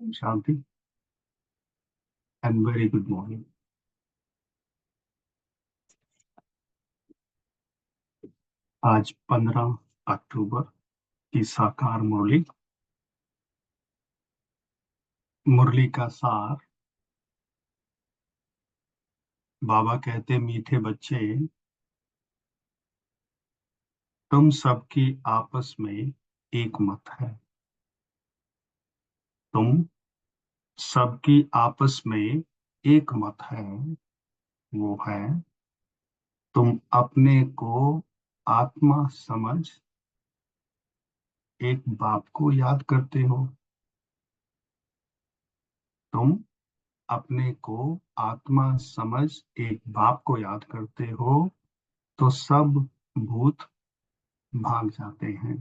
Om Shanti and very good morning. आज 15 अक्टूबर की साकार मुरली। मुरली का सार। बाबा कहते, मीठे बच्चे, तुम सबकी आपस में एक मत है। तुम सबकी आपस में एक मत है। वो है, तुम अपने को आत्मा समझ एक बाप को याद करते हो। तुम अपने को आत्मा समझ एक बाप को याद करते हो, तो सब भूत भाग जाते हैं।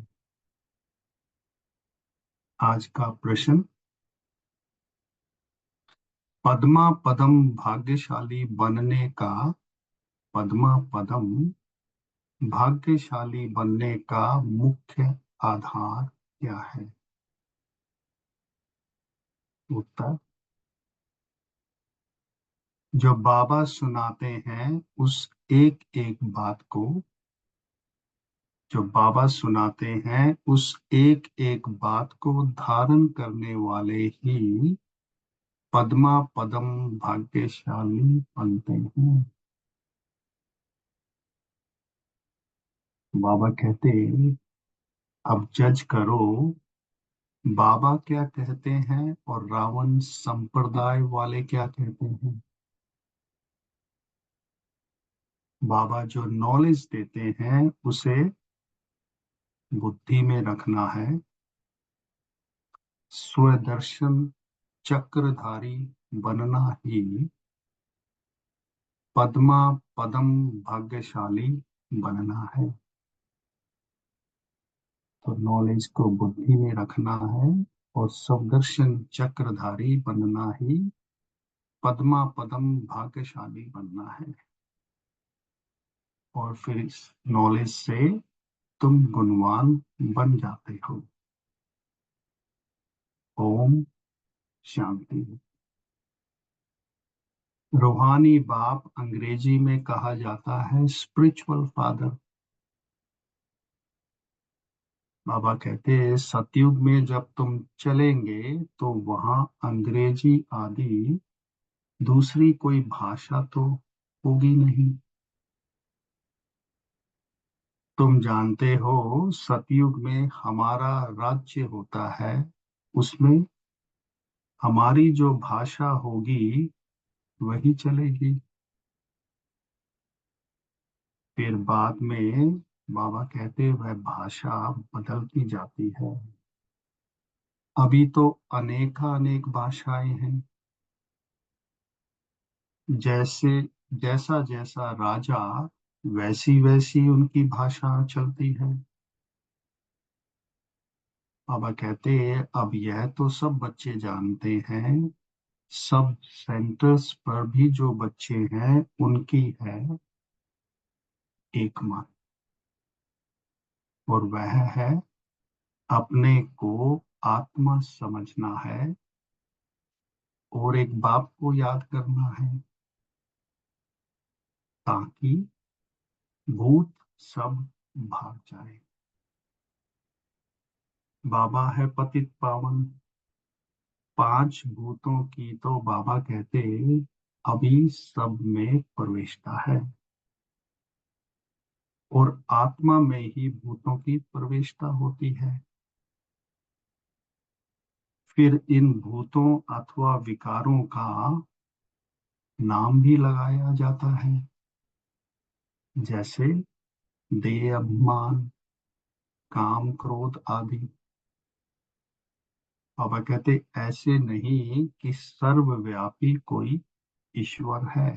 आज का प्रश्न, पद्मा पदम भाग्यशाली बनने का, पद्मा पदम भाग्यशाली बनने का मुख्य आधार क्या है? उत्तर, जो बाबा सुनाते हैं उस एक एक बात को, जो बाबा सुनाते हैं उस एक एक बात को धारण करने वाले ही पद्मा पदम भाग्यशाली बनते हैं। बाबा कहते, अब जज करो, बाबा क्या कहते हैं और रावण संप्रदाय वाले क्या कहते हैं। बाबा जो नॉलेज देते हैं उसे बुद्धि में रखना है। स्वदर्शन चक्रधारी बनना ही पद्मा पदम भाग्यशाली बनना है। तो नॉलेज को बुद्धि में रखना है और स्वदर्शन चक्रधारी बनना ही पद्मा पदम भाग्यशाली बनना है। और फिर इस नॉलेज से तुम गुणवान बन जाते हो। ओम शांति। रूहानी बाप अंग्रेजी में कहा जाता है स्पिरिचुअल फादर। बाबा कहते हैं, सतयुग में जब तुम चलेंगे तो वहां अंग्रेजी आदि दूसरी कोई भाषा तो होगी नहीं। तुम जानते हो, सतयुग में हमारा राज्य होता है, उसमें हमारी जो भाषा होगी वही चलेगी। फिर बाद में बाबा कहते, वह भाषा बदलती जाती है। अभी तो अनेक भाषाएं हैं। जैसे जैसा जैसा राजा, वैसी वैसी उनकी भाषा चलती है। बाबा कहते हैं, अब यह तो सब बच्चे जानते हैं, सब सेंटर्स पर भी जो बच्चे हैं उनकी है एक मन, और वह है अपने को आत्मा समझना है और एक बाप को याद करना है, ताकि भूत सब भाग जाए। बाबा है पतित पावन। पांच भूतों की तो बाबा कहते अभी सब में प्रवेशता है, और आत्मा में ही भूतों की प्रवेशता होती है। फिर इन भूतों अथवा विकारों का नाम भी लगाया जाता है, जैसे देह अभिमान, काम क्रोध आदि। बाबा कहते, ऐसे नहीं कि सर्वव्यापी कोई ईश्वर है।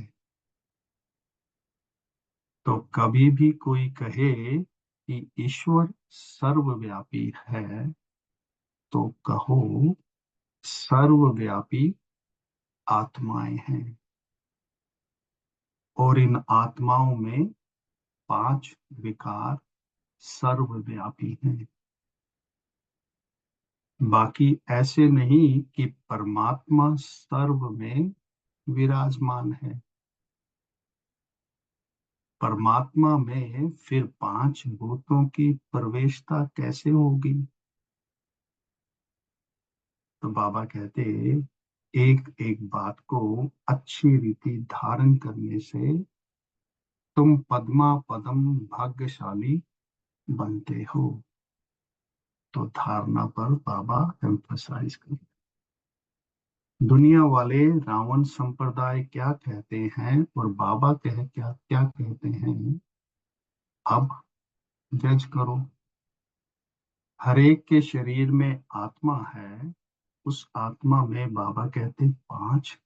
तो कभी भी कोई कहे कि ईश्वर सर्वव्यापी है, तो कहो सर्वव्यापी आत्माएं हैं, और इन आत्माओं में पांच विकार सर्वव्यापी हैं। बाकी ऐसे नहीं कि परमात्मा सर्व में विराजमान है। परमात्मा में फिर पांच भूतों की प्रवेशता कैसे होगी? तो बाबा कहते, एक एक बात को अच्छी रीति धारण करने से तुम पद्मा पदम भाग्यशाली बनते हो। तो धारणा पर बाबा एम्फसाइज कर, दुनिया वाले रावण संप्रदाय क्या कहते हैं और बाबा कह क्या क्या कहते हैं, अब जज करो। हर एक के शरीर में आत्मा है। उस आत्मा में बाबा कहते पांच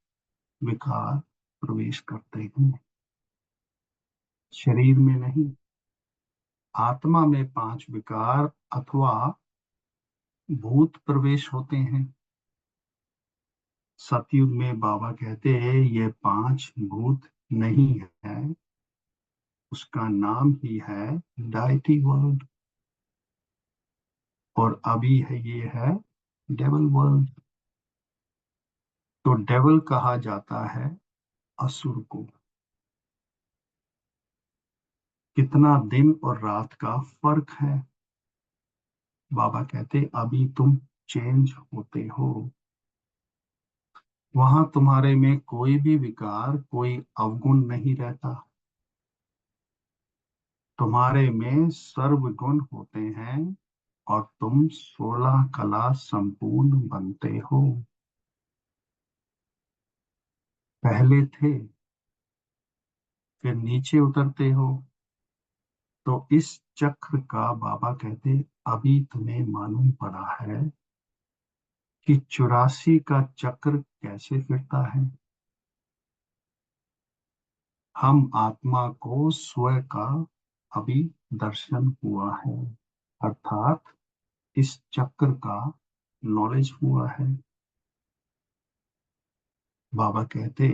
विकार प्रवेश करते हैं, शरीर में नहीं। आत्मा में पांच विकार अथवा भूत प्रवेश होते हैं। सतयुग में बाबा कहते हैं ये पांच भूत नहीं है, उसका नाम ही है डाइटी वर्ल्ड। और अभी है ये है डेवल वर्ल्ड। तो डेवल कहा जाता है असुर को। कितना दिन और रात का फर्क है। बाबा कहते अभी तुम चेंज होते हो। वहां तुम्हारे में कोई भी विकार, कोई अवगुण नहीं रहता। तुम्हारे में सर्वगुण होते हैं और तुम 16 कला संपूर्ण बनते हो। पहले थे, फिर नीचे उतरते हो। तो इस चक्र का बाबा कहते अभी तुम्हें मालूम पड़ा है कि 84 का चक्र कैसे फिरता है। हम आत्मा को स्वयं का अभी दर्शन हुआ है, अर्थात इस चक्र का नॉलेज हुआ है। बाबा कहते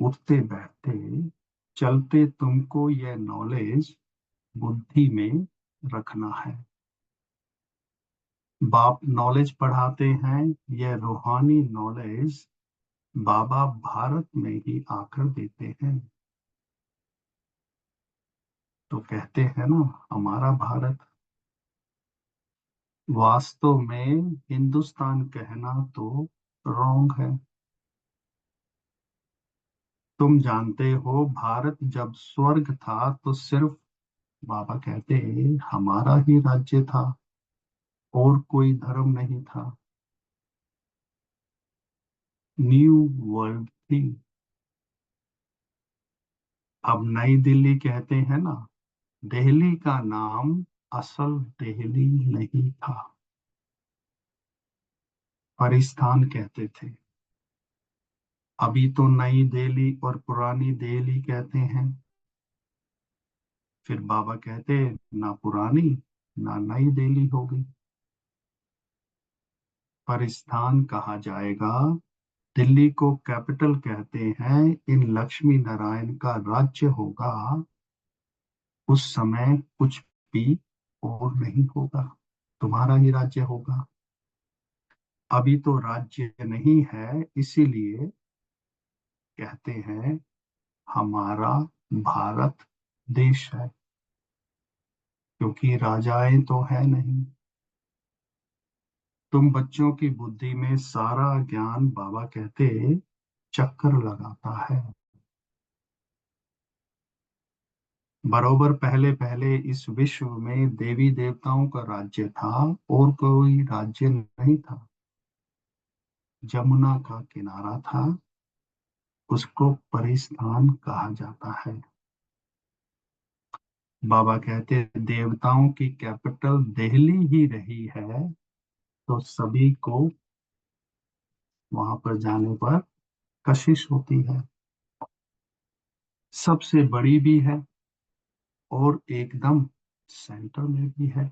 उठते बैठते चलते तुमको यह नॉलेज बुद्धि में रखना है। बाप नॉलेज पढ़ाते हैं, यह रूहानी नॉलेज बाबा भारत में ही आकर देते हैं। तो कहते हैं ना हमारा भारत, वास्तव में हिंदुस्तान कहना तो रॉन्ग है। तुम जानते हो भारत जब स्वर्ग था तो सिर्फ बाबा कहते हमारा ही राज्य था, और कोई धर्म नहीं था। न्यू वर्ल्ड थी। अब नई दिल्ली कहते हैं ना, दिल्ली का नाम असल दिल्ली नहीं था, परिस्थान कहते थे। अभी तो नई दिल्ली और पुरानी दिल्ली कहते हैं। फिर बाबा कहते ना पुरानी ना नई दिल्ली होगी, परिस्थान कहा जाएगा। दिल्ली को कैपिटल कहते हैं। इन लक्ष्मी नारायण का राज्य होगा। उस समय कुछ भी और नहीं होगा, तुम्हारा ही राज्य होगा। अभी तो राज्य नहीं है, इसीलिए कहते हैं हमारा भारत देश है, क्योंकि राजाएं तो है नहीं। तुम बच्चों की बुद्धि में सारा ज्ञान बाबा कहते चक्कर लगाता है। बरोबर पहले पहले इस विश्व में देवी देवताओं का राज्य था, और कोई राज्य नहीं था। जमुना का किनारा था, उसको परिस्थान कहा जाता है। बाबा कहते देवताओं की कैपिटल दिल्ली ही रही है, तो सभी को वहां पर जाने पर कशिश होती है। सबसे बड़ी भी है और एकदम सेंटर में भी है।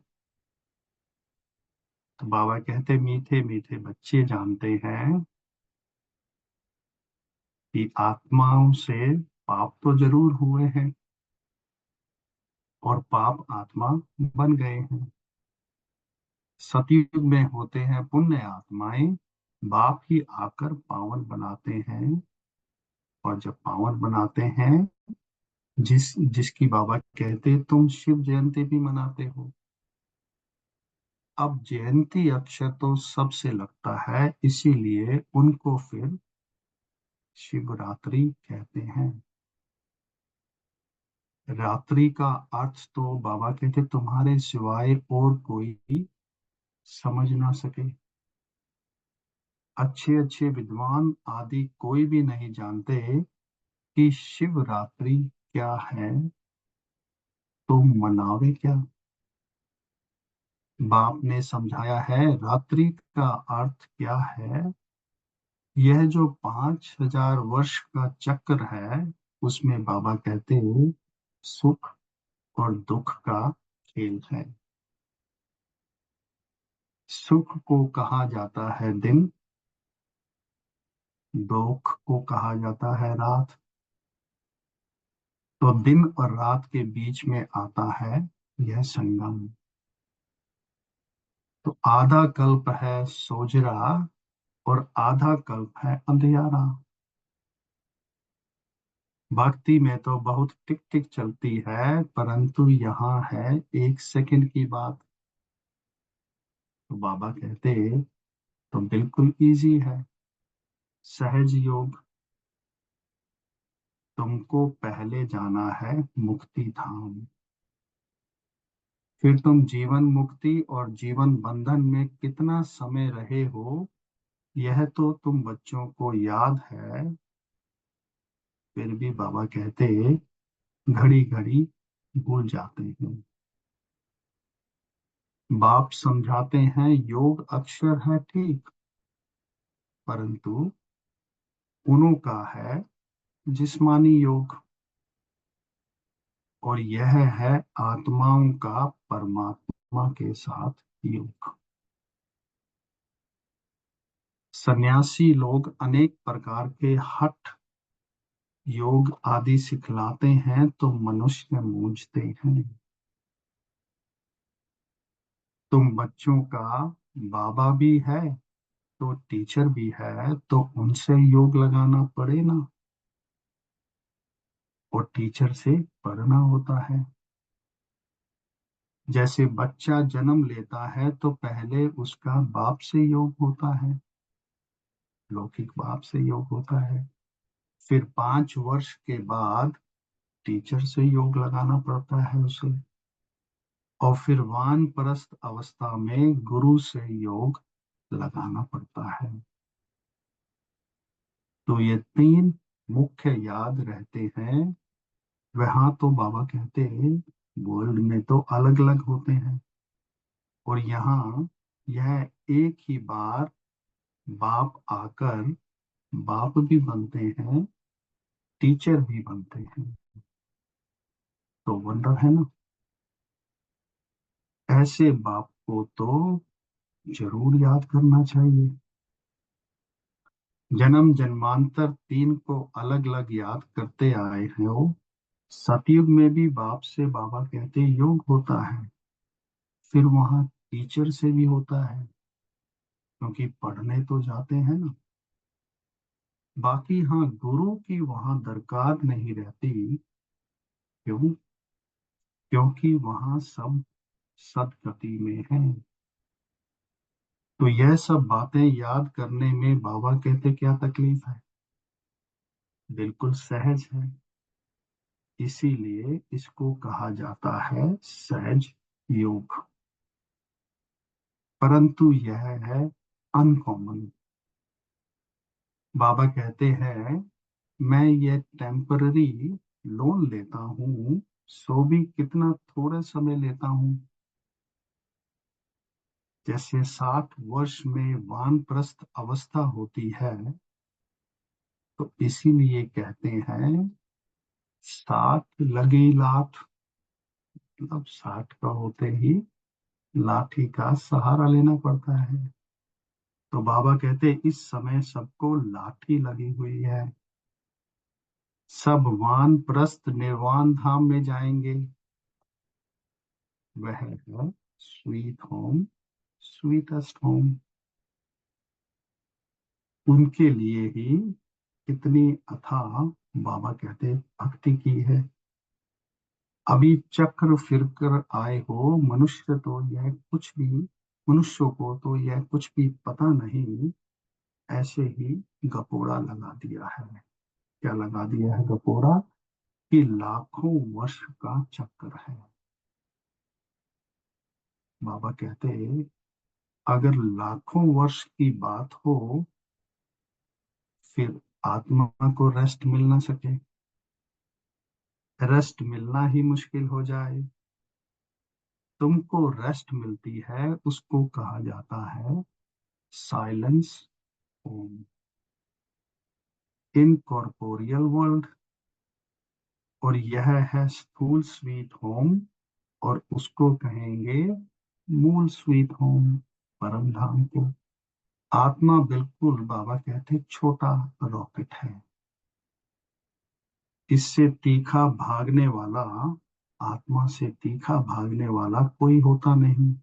तो बाबा कहते मीठे मीठे बच्चे जानते हैं कि आत्माओं से पाप तो जरूर हुए हैं और पाप आत्मा बन गए हैं। सतयुग में होते हैं पुण्य आत्माएं, बाप ही आकर पावन बनाते हैं। और जब पावन बनाते हैं, जिसकी बाबा कहते तुम शिव जयंती भी मनाते हो। अब जयंती अक्षर तो सबसे लगता है, इसीलिए उनको फिर शिवरात्रि कहते हैं। रात्रि का अर्थ तो बाबा कहते तुम्हारे सिवाय और कोई समझ ना सके। अच्छे अच्छे विद्वान आदि कोई भी नहीं जानते कि शिवरात्रि क्या है, तो मनावे क्या। बाप ने समझाया है रात्रि का अर्थ क्या है। यह जो 5,000 वर्ष का चक्र है, उसमें बाबा कहते हैं सुख और दुख का खेल है। सुख को कहा जाता है दिन, दुख को कहा जाता है रात। तो दिन और रात के बीच में आता है यह संगम। तो आधा कल्प है सोजरा और आधा कल्प है अंधियारा। भक्ति में तो बहुत टिक टिक चलती है, परंतु यहाँ है 1 सेकंड की बात। तो बाबा कहते तो बिल्कुल इजी है। सहज योग। तुमको पहले जाना है मुक्ति धाम, फिर तुम जीवन मुक्ति और जीवन बंधन में कितना समय रहे हो, यह तो तुम बच्चों को याद है। फिर भी बाबा कहते घड़ी घड़ी भूल जाते हैं। बाप समझाते हैं योग अक्षर है ठीक, परंतु उन्हों का है जिस्मानी योग, और यह है आत्माओं का परमात्मा के साथ योग। सन्यासी लोग अनेक प्रकार के हठ योग आदि सिखलाते हैं, तो मनुष्य मूंझते हैं। तुम बच्चों का बाबा भी है तो टीचर भी है, तो उनसे योग लगाना पड़े ना। और टीचर से पढ़ना होता है। जैसे बच्चा जन्म लेता है तो पहले उसका बाप से योग होता है, लौकिक बाप से योग होता है। फिर 5 वर्ष के बाद टीचर से योग लगाना पड़ता है उसे। और फिर वानप्रस्थ अवस्था में गुरु से योग लगाना पड़ता है। तो ये 3 मुख्य याद रहते हैं। वहां तो बाबा कहते हैं वर्ल्ड में तो अलग अलग होते हैं, और यहाँ यह एक ही बार बाप आकर बाप भी बनते हैं, टीचर भी बनते हैं। तो वंडर है ना। ऐसे बाप को तो जरूर याद करना चाहिए। जन्म जन्मांतर 3 को अलग अलग याद करते आए हो। सतयुग में भी बाप से बाबा कहते योग होता है, फिर वहाँ टीचर से भी होता है, क्योंकि पढ़ने तो जाते हैं ना। बाकी हाँ, गुरु की वहाँ दरकार नहीं रहती। क्यों? क्योंकि वहाँ सब सदगति में है। तो यह सब बातें याद करने में बाबा कहते क्या तकलीफ है, बिल्कुल सहज है। इसीलिए इसको कहा जाता है सहज योग। परंतु यह है अनकॉमन। बाबा कहते हैं मैं ये टेम्पररी लोन लेता हूँ, सो भी कितना थोड़ा समय लेता हूँ। जैसे 60 वर्ष में वानप्रस्थ अवस्था होती है, तो इसीलिए कहते हैं 60 लगी लाठ। मतलब 60 का होते ही लाठी का सहारा लेना पड़ता है। तो बाबा कहते इस समय सबको लाठी लगी हुई है। सब वानप्रस्थ निर्वाण धाम में जाएंगे। वह है स्वीट होम स्वीटेस्ट होम, उनके लिए ही कितनी अथाह बाबा कहते भक्ति की है। अभी चक्र फिर कर आए हो मनुष्य, तो यह कुछ भी, मनुष्यों को तो यह कुछ भी पता नहीं, ऐसे ही गपोड़ा लगा दिया है। क्या लगा दिया है गपोड़ा? कि लाखों वर्ष का चक्कर है। बाबा कहते, अगर लाखों वर्ष की बात हो, फिर आत्मा को रेस्ट मिल ना सके, रेस्ट मिलना ही मुश्किल हो जाए। तुमको रेस्ट मिलती है, उसको कहा जाता है साइलेंस होम, इनकॉर्पोरियल वर्ल्ड। और यह है स्थूल स्वीट होम, और उसको कहेंगे मूल स्वीट होम, परम धाम को। आत्मा बिल्कुल बाबा कहते छोटा रॉकेट है, इससे तीखा भागने वाला, आत्मा से तीखा भागने वाला कोई होता नहीं।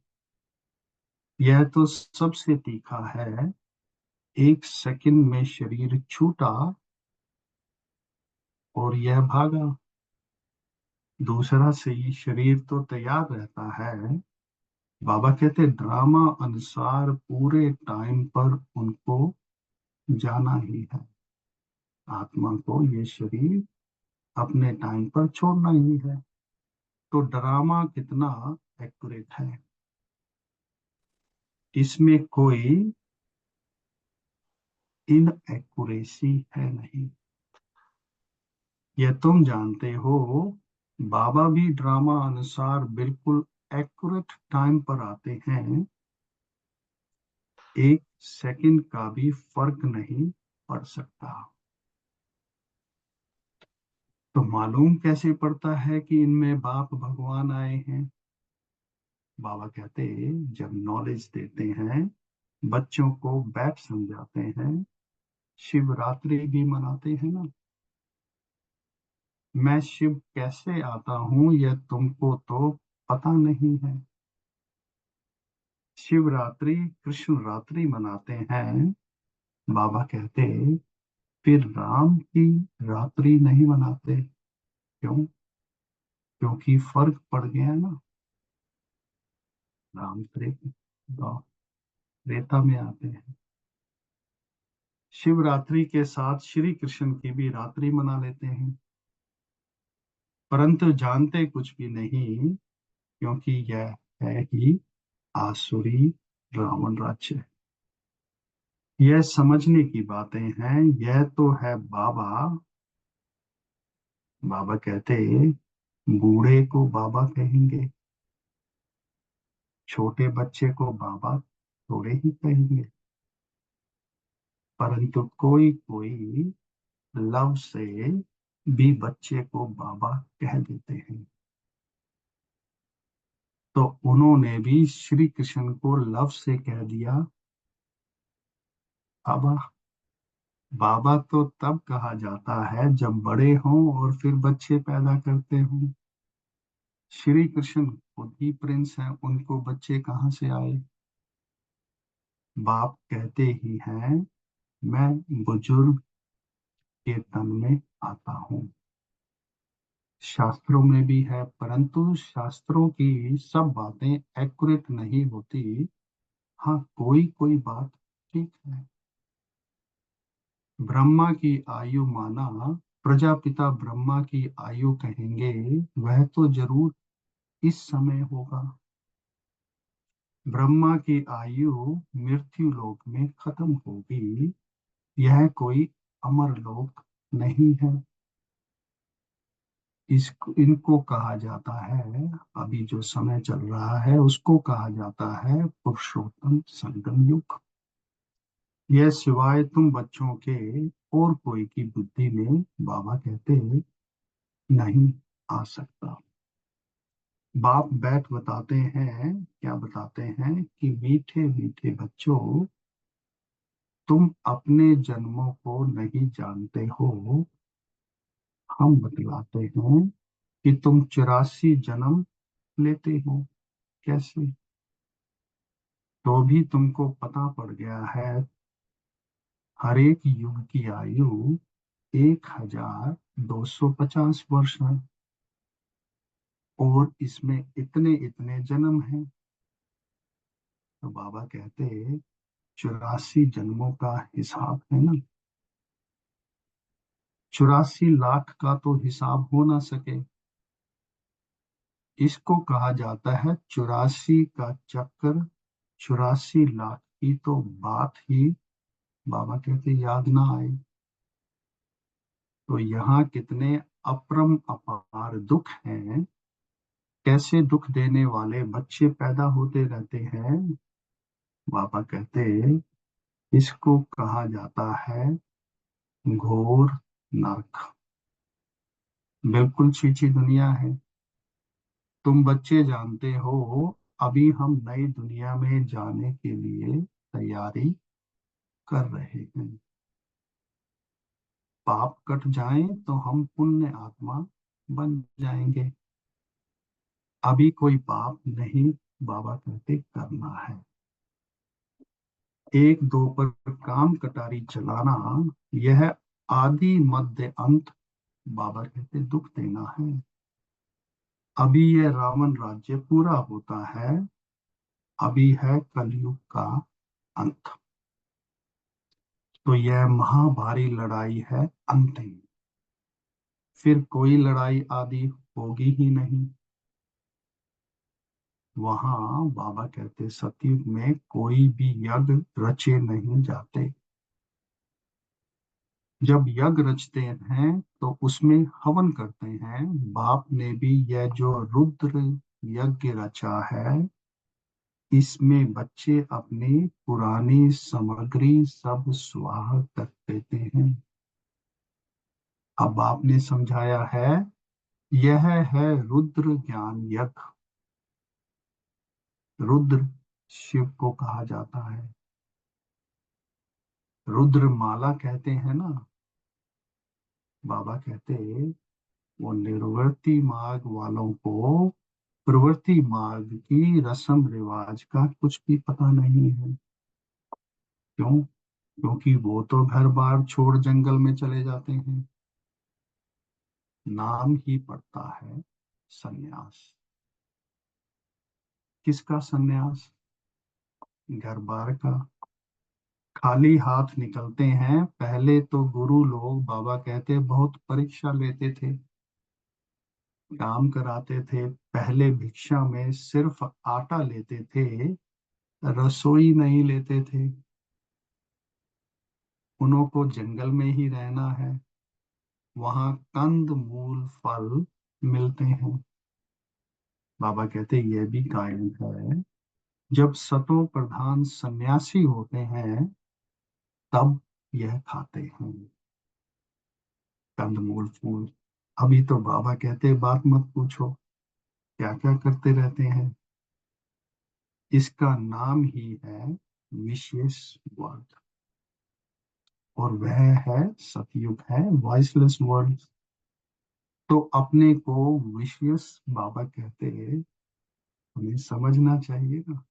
यह तो सबसे तीखा है। एक सेकंड में शरीर छूटा और यह भागा। दूसरा से ही शरीर तो तैयार रहता है। बाबा कहते ड्रामा अनुसार पूरे टाइम पर उनको जाना ही है। आत्मा को ये शरीर अपने टाइम पर छोड़ना ही है। तो ड्रामा कितना एक्यूरेट है, इसमें कोई इनएक्यूरेसी है नहीं। यह तुम जानते हो, बाबा भी ड्रामा अनुसार बिल्कुल एक्यूरेट टाइम पर आते हैं। एक सेकंड का भी फर्क नहीं पड़ सकता। तो मालूम कैसे पड़ता है कि इनमें बाप भगवान आए हैं? बाबा कहते जब नॉलेज देते हैं, बच्चों को बैठ समझाते हैं, शिवरात्रि भी मनाते हैं ना। मैं शिव कैसे आता हूँ यह तुमको तो पता नहीं है। शिवरात्रि कृष्ण रात्रि मनाते हैं। बाबा कहते फिर राम की रात्रि नहीं मनाते, क्यों? क्योंकि फर्क पड़ गया ना। राम त्रेता में आते हैं। शिवरात्रि के साथ श्री कृष्ण की भी रात्रि मना लेते हैं, परंतु जानते कुछ भी नहीं, क्योंकि यह है ही आसुरी रावण राज्य। यह समझने की बातें हैं। यह तो है बाबा। बाबा कहते बूढ़े को बाबा कहेंगे, छोटे बच्चे को बाबा थोड़े ही कहेंगे, परंतु कोई कोई लव से भी बच्चे को बाबा कह देते हैं। तो उन्होंने भी श्री कृष्ण को लव से कह दिया बाबा। बाबा तो तब कहा जाता है जब बड़े हों और फिर बच्चे पैदा करते हों। श्री कृष्ण खुद ही प्रिंस हैं, उनको बच्चे कहाँ से आए? बाप कहते ही हैं मैं बुजुर्ग के तन में आता हूँ। शास्त्रों में भी है, परंतु शास्त्रों की सब बातें एक्यूरेट नहीं होती। हाँ, कोई कोई बात ठीक है। ब्रह्मा की आयु माना, प्रजापिता ब्रह्मा की आयु कहेंगे, वह तो जरूर इस समय होगा। ब्रह्मा की आयु मृत्यु लोक में खत्म होगी। यह कोई अमर लोक नहीं है। इनको कहा जाता है, अभी जो समय चल रहा है उसको कहा जाता है पुरुषोत्तम संगम युग। यह सिवाय तुम बच्चों के और कोई की बुद्धि में बाबा कहते नहीं आ सकता। बाप बैठ बताते हैं, क्या बताते हैं कि मीठे मीठे बच्चों, तुम अपने जन्मों को नहीं जानते हो। हम बतलाते हैं कि तुम 84 जन्म लेते हो। कैसे? तो भी तुमको पता पड़ गया है हर एक युग की आयु 1250 वर्ष है, और इसमें इतने इतने जन्म हैं। तो बाबा कहते 84 जन्मों का हिसाब है ना, 84 लाख का तो हिसाब हो ना सके। इसको कहा जाता है 84 का चक्कर। 84 लाख की तो बात ही बाबा कहते याद ना आए। तो यहाँ कितने अपरम अपार दुख हैं, कैसे दुख देने वाले बच्चे पैदा होते रहते हैं। बाबा कहते इसको कहा जाता है घोर नरक। बिल्कुल छीछी दुनिया है। तुम बच्चे जानते हो, अभी हम नई दुनिया में जाने के लिए तैयारी कर रहे हैं। पाप कट जाए तो हम पुण्य आत्मा बन जाएंगे। अभी कोई पाप नहीं, बाबा कहते करना है। एक दो पर काम कटारी चलाना, यह आदि मध्य अंत बाबा कहते दुख देना है। अभी यह रावण राज्य पूरा होता है, अभी है कलयुग का अंत। तो यह महाभारी लड़ाई है अंतिम। फिर कोई लड़ाई आदि होगी ही नहीं। वहां बाबा कहते सतयुग में कोई भी यज्ञ रचे नहीं जाते। जब यज्ञ रचते हैं तो उसमें हवन करते हैं। बाप ने भी यह जो रुद्र यज्ञ रचा है, इसमें बच्चे अपनी पुरानी सामग्री सब स्वाहा कर देते हैं। अब आपने समझाया है, यह है रुद्र ज्ञान यज्ञ। रुद्र शिव को कहा जाता है। रुद्र माला कहते हैं ना। बाबा कहते वो निर्वृत्ति मार्ग वालों को प्रवृत्ति मार्ग की रस्म रिवाज का कुछ भी पता नहीं है। क्यों? क्योंकि वो तो घर बार छोड़ जंगल में चले जाते हैं। नाम ही पड़ता है सन्यास। किसका सन्यास? घर बार का। खाली हाथ निकलते हैं। पहले तो गुरु लोग बाबा कहते बहुत परीक्षा लेते थे, काम कराते थे। पहले भिक्षा में सिर्फ आटा लेते थे, रसोई नहीं लेते थे। उन्हों को जंगल में ही रहना है, वहां कंद मूल फल मिलते हैं। बाबा कहते यह भी कारण है, जब सतो प्रधान सन्यासी होते हैं तब यह खाते हैं कंद मूल फूल। अभी तो बाबा कहते बात मत पूछो, क्या क्या करते रहते हैं। इसका नाम ही है विशेष वर्ल्ड, और वह है सतयुग है, वॉइसलेस वर्ल्ड। तो अपने को विशेष बाबा कहते हमें समझना चाहिए ना।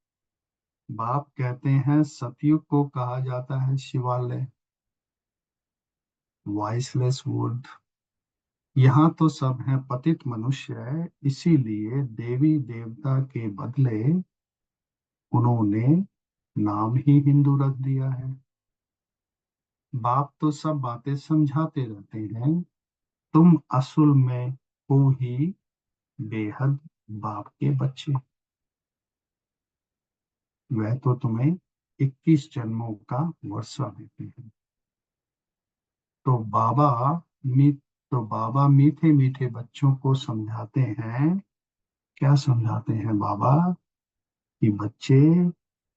बाप कहते हैं सतयुग को कहा जाता है शिवालय, वॉइसलेस वर्ल्ड। यहाँ तो सब है पतित मनुष्य, इसीलिए देवी देवता के बदले उन्होंने नाम ही हिंदू रख दिया है। बाप तो सब बातें समझाते रहते हैं, तुम असल में हो ही बेहद बाप के बच्चे। वह तो तुम्हें 21 जन्मों का वर्षा देते हैं। तो बाबा मी तो बाबा मीठे मीठे बच्चों को समझाते हैं। क्या समझाते हैं बाबा? कि बच्चे,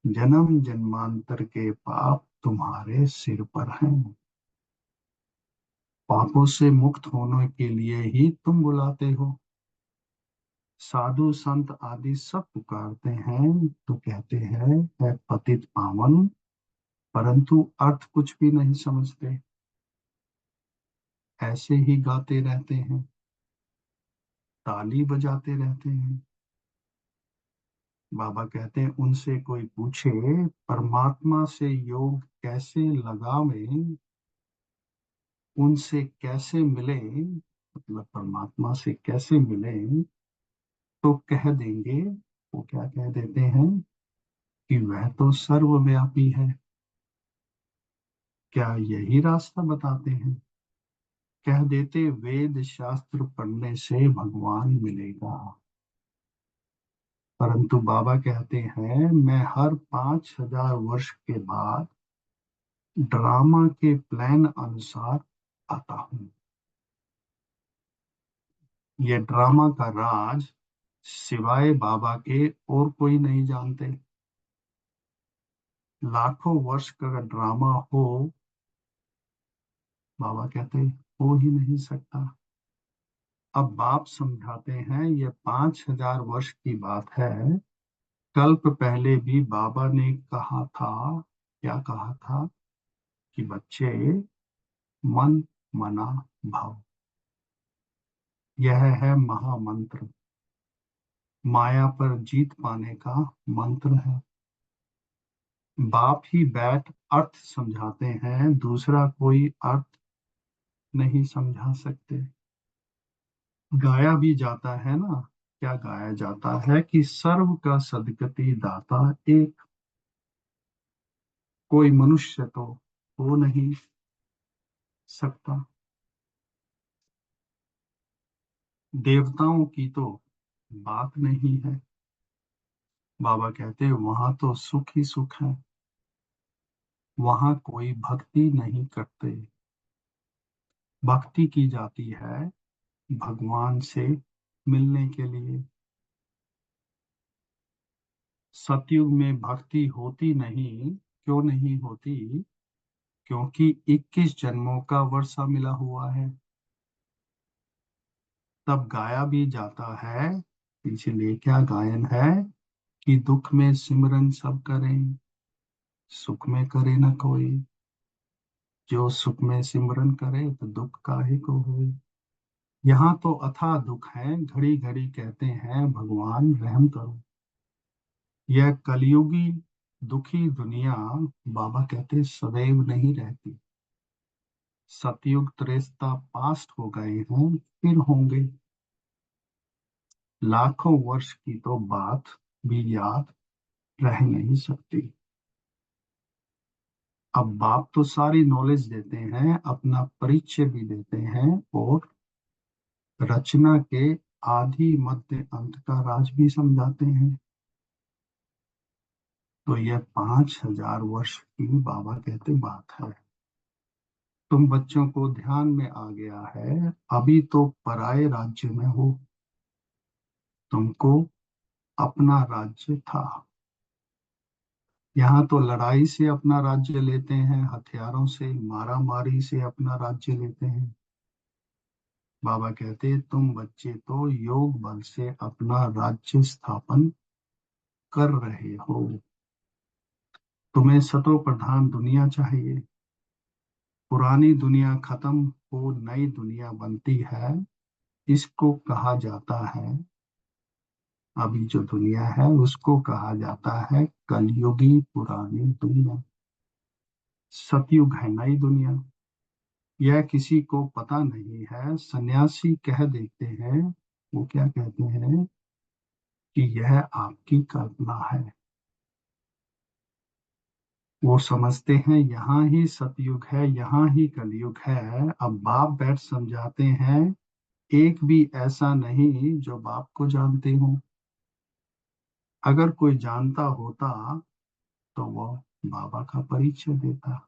जन्म जन्मांतर के पाप तुम्हारे सिर पर हैं। पापों से मुक्त होने के लिए ही तुम बुलाते हो। साधु संत आदि सब पुकारते हैं तो कहते हैं है पतित पावन, परंतु अर्थ कुछ भी नहीं समझते, ऐसे ही गाते रहते हैं, ताली बजाते रहते हैं। बाबा कहते हैं उनसे कोई पूछे परमात्मा से योग कैसे लगावे, उनसे कैसे मिले, मतलब परमात्मा से कैसे मिले, तो कह देंगे, वो क्या कह देते हैं कि वह तो सर्वव्यापी है। क्या यही रास्ता बताते हैं? कह देते वेद शास्त्र पढ़ने से भगवान मिलेगा। परंतु बाबा कहते हैं मैं हर 5,000 वर्ष के बाद ड्रामा के प्लान अनुसार आता हूँ। ये ड्रामा का राज सिवाय बाबा के और कोई नहीं जानते। लाखों वर्ष का ड्रामा हो, बाबा कहते हो ही नहीं सकता। अब बाप समझाते हैं ये 5,000 वर्ष की बात है। कल्प पहले भी बाबा ने कहा था, क्या कहा था, कि बच्चे मन मना भाव, यह है महामंत्र, माया पर जीत पाने का मंत्र है। बाप ही बैठ अर्थ समझाते हैं, दूसरा कोई अर्थ नहीं समझा सकते। गाया भी जाता है ना, क्या गाया जाता है कि सर्व का सदगति दाता एक, कोई मनुष्य तो हो नहीं सकता। देवताओं की तो बात नहीं है। बाबा कहते हैं वहां तो सुख ही सुख है, वहां कोई भक्ति नहीं करते। भक्ति की जाती है भगवान से मिलने के लिए। सतयुग में भक्ति होती नहीं, क्यों नहीं होती? क्योंकि 21 जन्मों का वर्षा मिला हुआ है। तब गाया भी जाता है, इसलिए क्या गायन है, कि दुख में सिमरन सब करें, सुख में करे न कोई। जो सुख में सिमरन करे तो दुख काहे को होए। यहाँ तो अथाह दुख है, घड़ी घड़ी कहते हैं भगवान रहम करो। यह कलयुगी दुखी दुनिया, बाबा कहते सदैव नहीं रहती। सतयुग त्रेता पास्ट हो गए हैं, फिर होंगे। लाखों वर्ष की तो बात भी याद रह नहीं सकती। अब बाप तो सारी नॉलेज देते हैं, अपना परिचय भी देते हैं, और रचना के आदि मध्य अंत का राज भी समझाते हैं। तो यह 5,000 वर्ष की बाबा कहते बात है। तुम बच्चों को ध्यान में आ गया है, अभी तो पराये राज्य में हो। तुमको अपना राज्य था। यहाँ तो लड़ाई से अपना राज्य लेते हैं, हथियारों से मारा मारी से अपना राज्य लेते हैं। बाबा कहते तुम बच्चे तो योग बल से अपना राज्य स्थापन कर रहे हो। तुम्हें सतो प्रधान दुनिया चाहिए। पुरानी दुनिया खत्म हो नई दुनिया बनती है, इसको कहा जाता है, अभी जो दुनिया है उसको कहा जाता है कलयुगी पुरानी दुनिया। सतयुग है नई दुनिया। यह किसी को पता नहीं है, सन्यासी कह देते हैं, वो क्या कहते हैं कि यह आपकी कल्पना है। वो समझते हैं यहाँ ही सतयुग है, यहाँ ही कलयुग है। अब बाप बैठ समझाते हैं, एक भी ऐसा नहीं जो बाप को जानते हो। अगर कोई जानता होता तो वो बाबा का परिचय देता।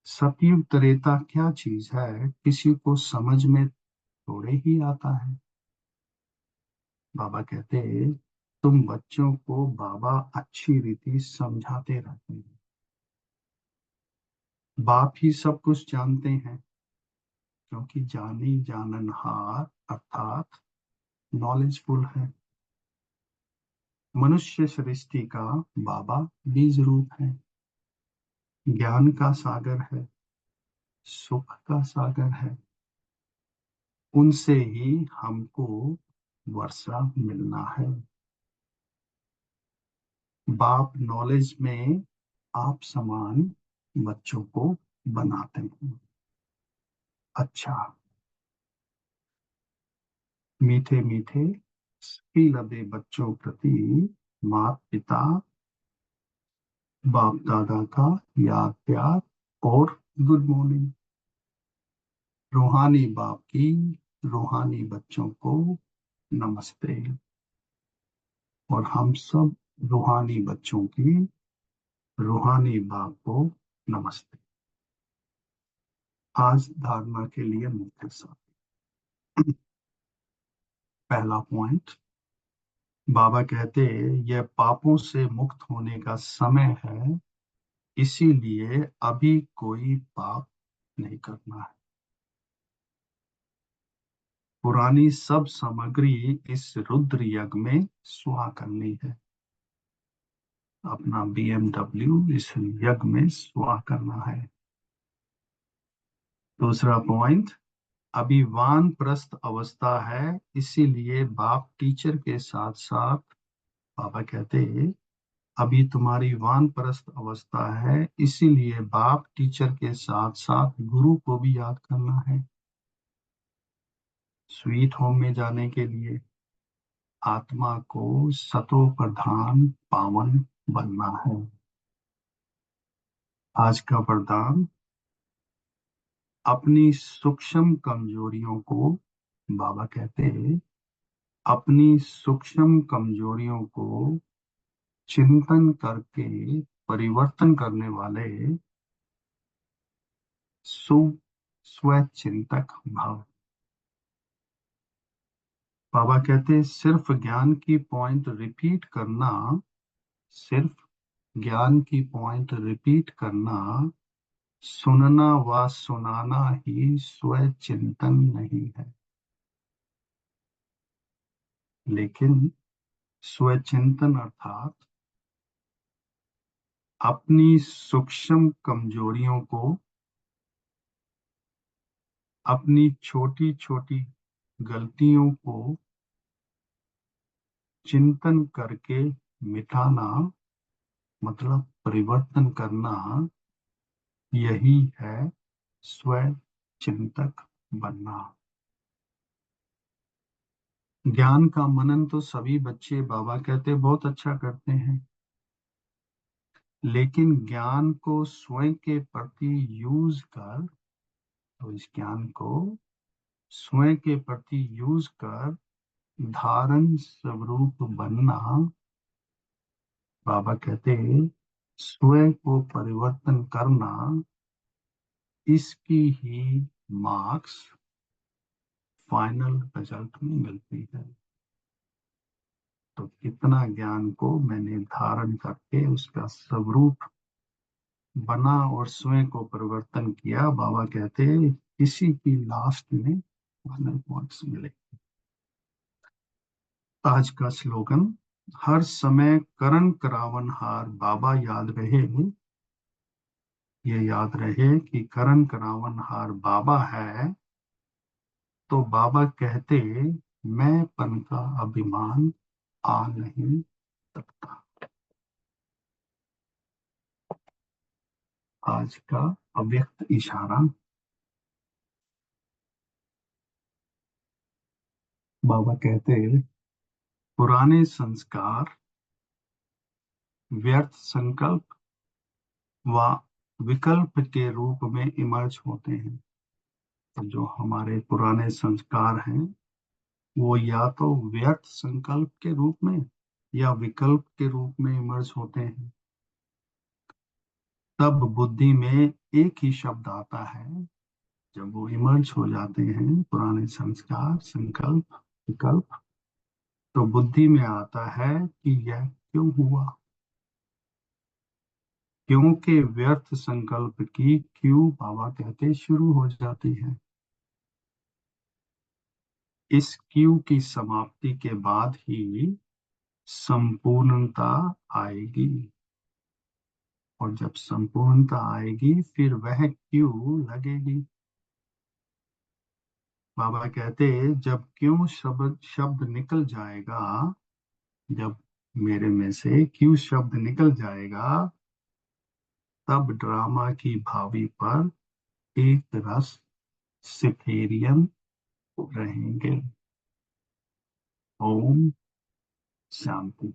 सतयुग त्रेता क्या चीज है, किसी को समझ में थोड़े ही आता है। बाबा कहते तुम बच्चों को बाबा अच्छी रीति समझाते रहते हैं। बाप ही सब कुछ जानते हैं, क्योंकि जानी जाननहार अर्थात नॉलेजफुल है। मनुष्य सृष्टि का बाबा बीज रूप है, ज्ञान का सागर है, सुख का सागर है। उनसे ही हमको वर्षा मिलना है। बाप नॉलेज में आप समान बच्चों को बनाते हैं। अच्छा, मीठे मीठे सभी लदे बच्चों प्रति माता पिता बाप दादा का याद प्यार और गुड मॉर्निंग। रूहानी बाप की रूहानी बच्चों को नमस्ते। और हम सब रूहानी बच्चों की रूहानी बाप को नमस्ते। आज धारणा के लिए मुख्य साथ। पहला पॉइंट, बाबा कहते यह पापों से मुक्त होने का समय है, इसीलिए अभी कोई पाप नहीं करना है। पुरानी सब सामग्री इस रुद्र यज्ञ में स्वाह करनी है। अपना BMW इस यज्ञ में स्वाह करना है। दूसरा पॉइंट, अभी वानप्रस्थ अवस्था है, इसीलिए बाप टीचर के साथ साथ, बाबा कहते अभी तुम्हारी वानप्रस्थ अवस्था है, इसीलिए बाप टीचर के साथ साथ गुरु को भी याद करना है। स्वीट होम में जाने के लिए आत्मा को सतो प्रधान पावन बनना है। आज का वरदान, अपनी सूक्ष्म कमजोरियों को, बाबा कहते हैं अपनी सूक्ष्म कमजोरियों को चिंतन करके परिवर्तन करने वाले सु स्वचिंतक भाव। बाबा कहते सिर्फ ज्ञान की पॉइंट रिपीट करना, सिर्फ ज्ञान की पॉइंट रिपीट करना, सुनना व सुनाना ही स्वचिंतन नहीं है। लेकिन स्वचिंतन अर्थात अपनी सूक्ष्म कमजोरियों को, अपनी छोटी छोटी गलतियों को चिंतन करके मिटाना, मतलब परिवर्तन करना, यही है स्व चिंतक बनना। ज्ञान का मनन तो सभी बच्चे, बाबा कहते बहुत अच्छा करते हैं, लेकिन ज्ञान को स्वयं के प्रति यूज कर, तो इस ज्ञान को स्वयं के प्रति यूज कर धारण स्वरूप बनना, बाबा कहते स्वयं को परिवर्तन करना, इसकी ही मार्क्स फाइनल रिजल्ट में मिलती है। तो कितना ज्ञान को मैंने धारण करके उसका स्वरूप बना और स्वयं को परिवर्तन किया, बाबा कहते इसी की लास्ट में फाइनल पॉइंट्स मिले। आज का स्लोगन, हर समय करण करावन हार बाबा याद रहे। ये याद रहे कि करण करावन हार बाबा है, तो बाबा कहते मैं पन का अभिमान आ नहीं सकता। आज का अव्यक्त इशारा, बाबा कहते पुराने संस्कार व्यर्थ संकल्प व विकल्प के रूप में इमर्ज होते हैं। तो जो हमारे पुराने संस्कार हैं वो या तो व्यर्थ संकल्प के रूप में या विकल्प के रूप में इमर्ज होते हैं। तब बुद्धि में एक ही शब्द आता है, जब वो इमर्ज हो जाते हैं पुराने संस्कार संकल्प विकल्प, तो बुद्धि में आता है कि यह क्यों हुआ, क्योंकि व्यर्थ संकल्प की क्यों, बाबा कहते शुरू हो जाती है। इस क्यू की समाप्ति के बाद ही संपूर्णता आएगी, और जब संपूर्णता आएगी फिर वह क्यू लगेगी। बाबा कहते जब क्यों शब्द शब्द निकल जाएगा, जब मेरे में से क्यू शब्द निकल जाएगा, तब ड्रामा की भावी पर एक रस सिफेरियन रहेंगे। ओम शांति।